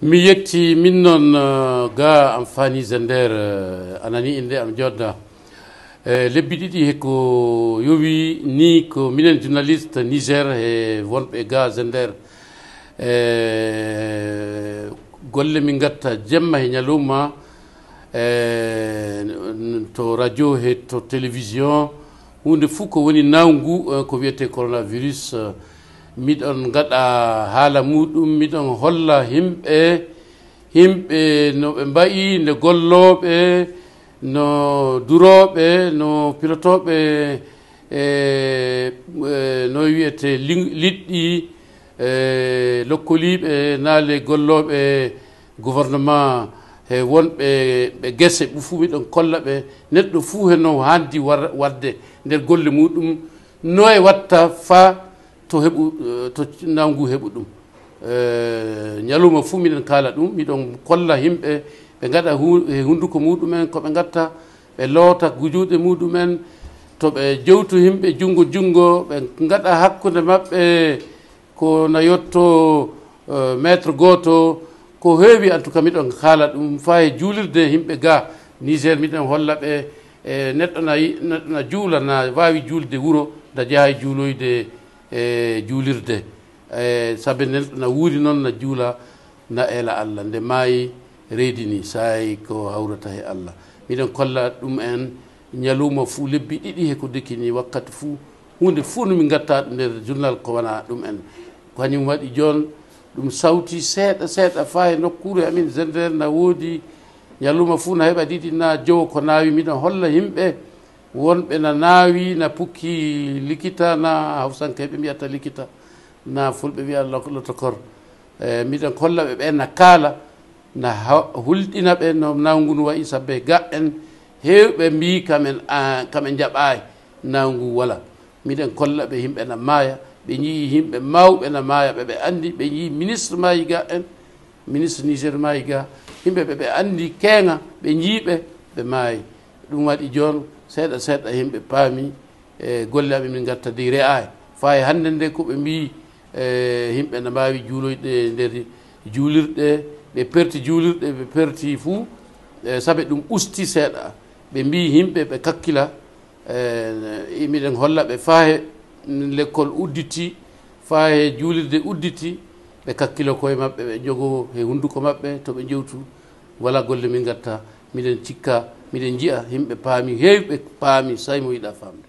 mi yetti min noon ga am fani Zender anani inde am jodda lebbi ɗiɗi heko yowi ni ko minen journaliste Niger e wonɓe ga Zender golle min gatta jemma e ñalowma to radio he to télévision hunde fuu ko woni nawgu ko wiyete coronavirus miɗon gaɗa haala muɗum miɗon holla himɓe no ɓe mbayi nde golloɓe no duroɓe no pilotoɓe no wiyete liɗɗi lokkoliɓe naale golloɓe gouvernement he wonɓe ɓe guese fuu miɗon kolla ɓe neɗɗo fuu heno handi wadde nder golle muɗum no e watta fa to heɓu to nawgu heɓu ɗum ñalowma fuu miɗen kaala ɗum miɗon kolla himɓe ɓe gaɗa e hunduko muɗumen ko ɓe gatta ɓe loota gujuɗe muɗumen to ɓe jewtu himɓe jungo ɓe gaɗa hakkude maɓɓe ko na yotto métre goto ko heewi en tout cas miɗon haala ɗum fa e juulirde himɓe ga Niger miɗen holla ɓe neɗɗo na juula na wawi juulde wuuro da jeeha e juuloyde e juulirde sabi neɗɗo na wuuri noon na juula na eela Allah nde maayi reydini sayi ko hawrata he Allah miɗen kolla ɗum en ñalowma fuu lebbi ɗiɗi heko dekkini wakkati fuu hunde fuu no min gatta nder journal ko wona ɗum en ko kañum waɗi jon ɗum sawti seeɗa seeɗa fa e nokkure amin Zender na woodi ñalowma fuu na heɓa ɗiɗi na jowo ko naawi miɗen holla yimɓe wonɓe na naawi na pukki likita na hawsankeɓe mbiyata likita na fulɓe wiya lotokor miɗen kolla ɓe ɓen na kaala na hulɗina ɓe no nawgu ngu wayi sabbe ga en hewɓe mbi kamen jaɓayi nawgu wala miɗen kolla ɓe yimɓe na maaya ɓe yii yimɓe mawɓe na maaya ɓe andi ɓe yii ministre mayi ga en ministre Niger mayi ga yimɓe ɓe andi keenga ɓe jiiɓe ɓe maayi ɗum waɗi joni seeɗa seeɗa yimɓe paami e golle aɓe min gatta de re'ayi fayi hannde nde koɓe mbi yimɓe ne mbawi juuloyde nder juulirɗe ɓe perti juulirɗe ɓe perti fuu saabi ɗum usti seeɗa ɓe mbi yimɓe ɓe kakkila miɗen holla ɓe fahe l'école udditi fahe juulirde udditi ɓe kakkilo koye maɓɓe ɓe jogo e hunduko maɓɓe to ɓe jewtu wala golle min gatta miɗen cikka miɗen jiya yimɓe paami hewɓe paami say mo yiɗa famde